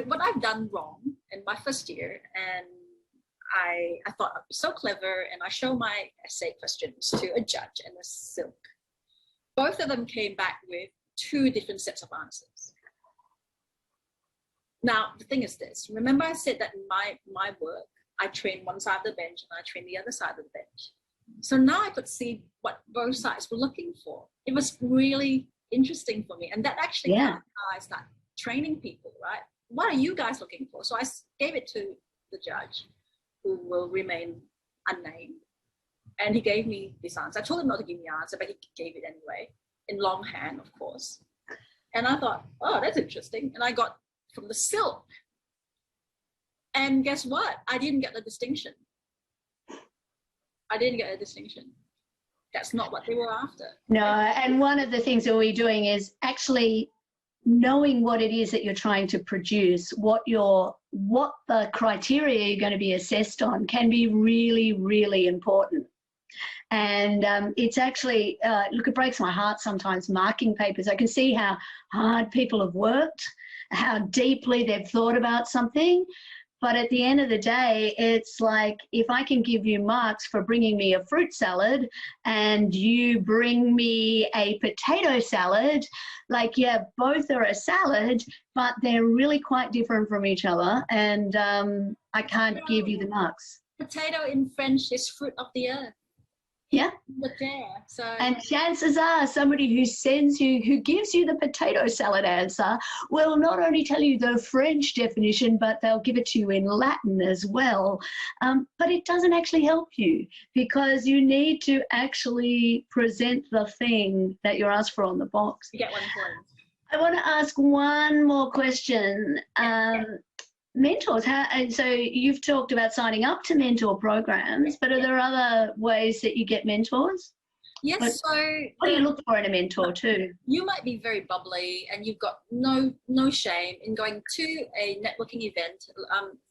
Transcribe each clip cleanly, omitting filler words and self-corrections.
what I've done wrong in my first year, and I thought I'd be so clever, and I show my essay questions to a judge and a silk. Both of them came back with 2 different sets of answers. Now, the thing is this, remember I said that in my work, I trained one side of the bench and I trained the other side of the bench. So now I could see what both sides were looking for. It was really interesting for me. And that actually how I started training people, right? What are you guys looking for? So I gave it to the judge, who will remain unnamed. And he gave me this answer. I told him not to give me the answer, but he gave it anyway, in longhand, of course. And I thought, oh, that's interesting. And I got from the silk. And guess what? I didn't get the distinction. I didn't get a distinction. That's not what they were after. No, and one of the things that we're doing is actually knowing what it is that you're trying to produce, what the criteria you're going to be assessed on can be really, really important. And it's actually, look, it breaks my heart sometimes marking papers. I can see how hard people have worked, how deeply they've thought about something. But at the end of the day, it's like, if I can give you marks for bringing me a fruit salad and you bring me a potato salad, like, yeah, both are a salad, but they're really quite different from each other. And I can't give you the marks. Potato in French is fruit of the earth. Yeah. So, and chances are somebody who gives you the potato salad answer will not only tell you the French definition, but they'll give it to you in Latin as well. But it doesn't actually help you, because you need to actually present the thing that you're asked for on the box. You get 1 point. I want to ask one more question. Mentors, so you've talked about signing up to mentor programs, but are there other ways that you get mentors? Yes. What do you look for in a mentor too? You might be very bubbly and you've got no shame in going to a networking event.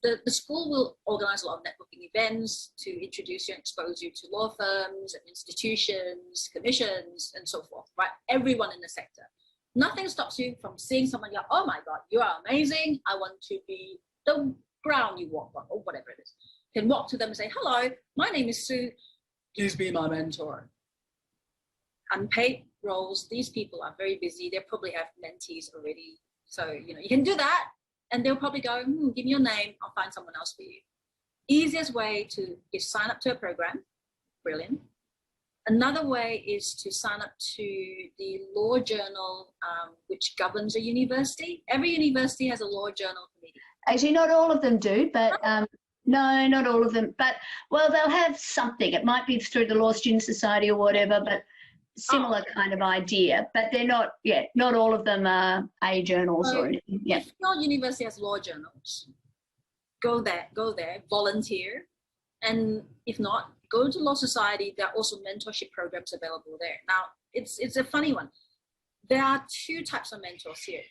The school will organize a lot of networking events to introduce you and expose you to law firms and institutions, commissions, and so forth, right? Everyone in the sector. Nothing stops you from seeing someone like, oh my God, you are amazing. I want to be the ground you walk on, or whatever it is. You can walk to them and say, hello, my name is Sue. Please be my mentor. Unpaid roles, these people are very busy. They probably have mentees already. So, you can do that. And they'll probably go, give me your name. I'll find someone else for you. Easiest way is sign up to a program. Brilliant. Another way is to sign up to the law journal, which governs a university. Every university has a law journal committee. Actually, not all of them do, but no, not all of them. But, well, they'll have something. It might be through the Law Student Society or whatever, but similar kind of idea. But they're not, not all of them are A journals or anything. Yeah. If your university has law journals, go there, volunteer. And if not, go to Law Society. There are also mentorship programs available there. Now, it's a funny one. There are 2 types of mentors here.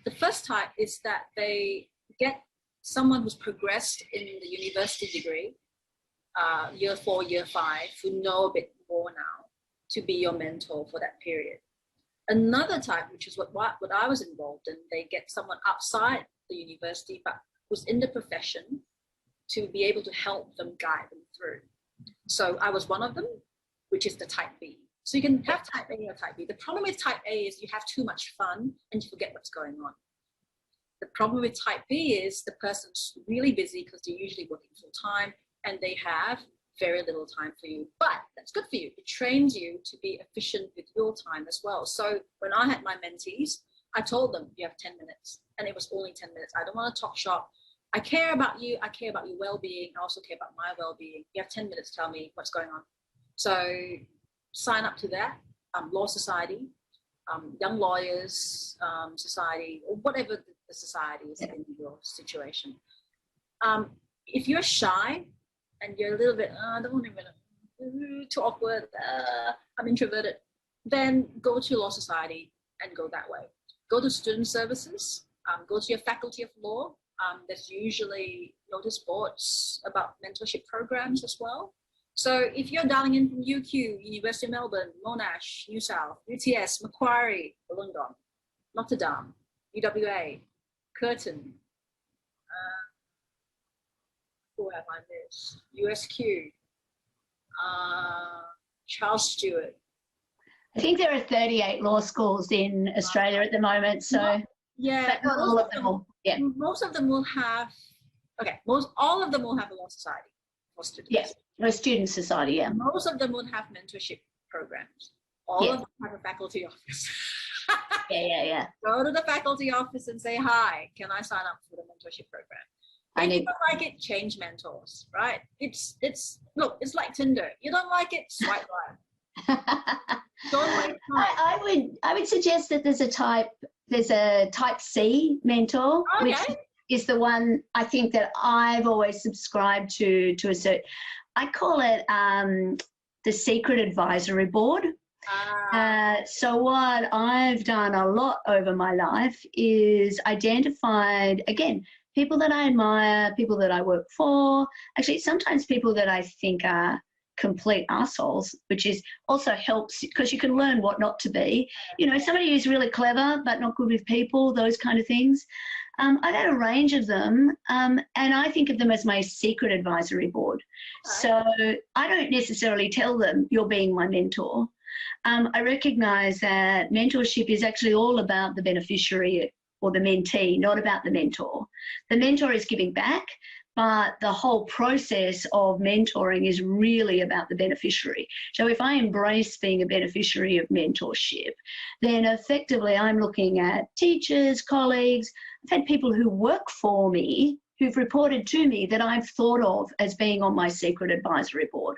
The first type is that they get someone who's progressed in the university degree, year 4, year 5, who know a bit more now, to be your mentor for that period. Another type, which is what I was involved in, they get someone outside the university, but who's in the profession, to be able to help them, guide them through. So I was one of them, which is the type B. So you can have type A or type B. The problem with type A is you have too much fun and you forget what's going on. The problem with type B is the person's really busy because they're usually working full time and they have very little time for you. But that's good for you. It trains you to be efficient with your time as well. So when I had my mentees, I told them, you have 10 minutes. And it was only 10 minutes. I don't want to talk shop. I care about you. I care about your well-being. I also care about my well-being. You have 10 minutes to tell me what's going on. So sign up to that, Law Society, Young Lawyers Society, or whatever the society is in your situation. If you're shy and you're a little bit, I don't want to, too awkward, I'm introverted, then go to Law Society and go that way. Go to student services, go to your faculty of law. There's usually notice boards about mentorship programs as well. So if you're dialing in from UQ, University of Melbourne, Monash, New South, UTS, Macquarie, Wollongong, Notre Dame, UWA, Curtin. Who have I missed? USQ. Charles Stewart. I think there are 38 law schools in Australia at the moment, so yeah, but not all of them will. Yeah, most of them will have. Okay, all of them will have a law society for students. Yes, a student society. Yeah, most of them would have mentorship programs. All of them have a faculty office. yeah. Go to the faculty office and say, "Hi, can I sign up for the mentorship program?" If you don't like it, change mentors, right? It's look, it's like Tinder. You don't like it, swipe right. Don't waste time. I would suggest that there's a type C mentor, Okay. which is the one I think that I've always subscribed to a certain, I call it the secret advisory board. So what I've done a lot over my life is identified, again, people that I admire, people that I work for, actually sometimes people that I think are complete assholes, which is also helps because you can learn what not to be. You know, somebody who's really clever but not good with people, those kind of things. I've had a range of them, and I think of them as my secret advisory board. So I don't necessarily tell them, you're being my mentor. I recognise that mentorship is actually all about the beneficiary or the mentee, not about the mentor. The mentor is giving back, but the whole process of mentoring is really about the beneficiary. So if I embrace being a beneficiary of mentorship, then effectively I'm looking at teachers, colleagues. I've had people who work for me who've reported to me that I've thought of as being on my secret advisory board.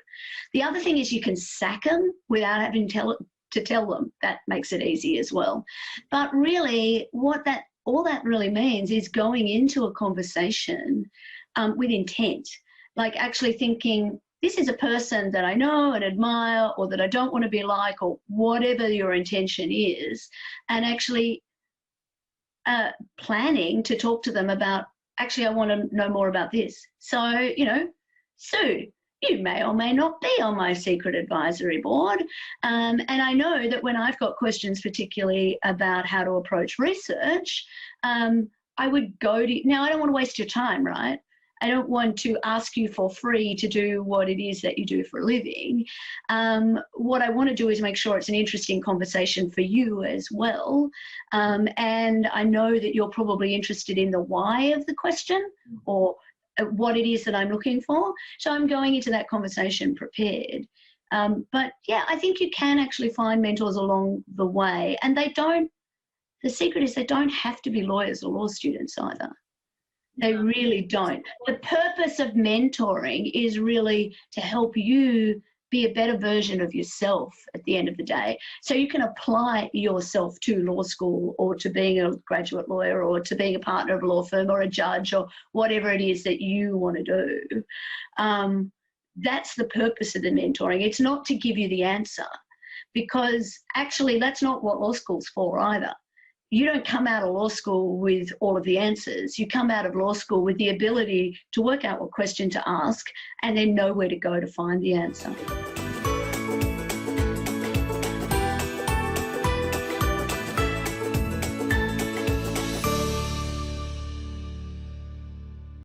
The other thing is you can sack them without having to tell them. That makes it easy as well. But really all that really means is going into a conversation with intent, like actually thinking, this is a person that I know and admire or that I don't want to be like, or whatever your intention is, and actually planning to talk to them about, actually, I want to know more about this. So, you know, Sue, you may or may not be on my secret advisory board. And I know that when I've got questions, particularly about how to approach research, I would go to, now I don't want to waste your time, right? I don't want to ask you for free to do what it is that you do for a living. What I want to do is make sure it's an interesting conversation for you as well. And I know that you're probably interested in the why of the question or what it is that I'm looking for. So I'm going into that conversation prepared. But yeah, I think you can actually find mentors along the way. And the secret is they don't have to be lawyers or law students either. They really don't. The purpose of mentoring is really to help you be a better version of yourself at the end of the day. So you can apply yourself to law school or to being a graduate lawyer or to being a partner of a law firm or a judge or whatever it is that you want to do. That's the purpose of the mentoring. It's not to give you the answer, because actually that's not what law school's for either. You don't come out of law school with all of the answers. You come out of law school with the ability to work out what question to ask and then know where to go to find the answer.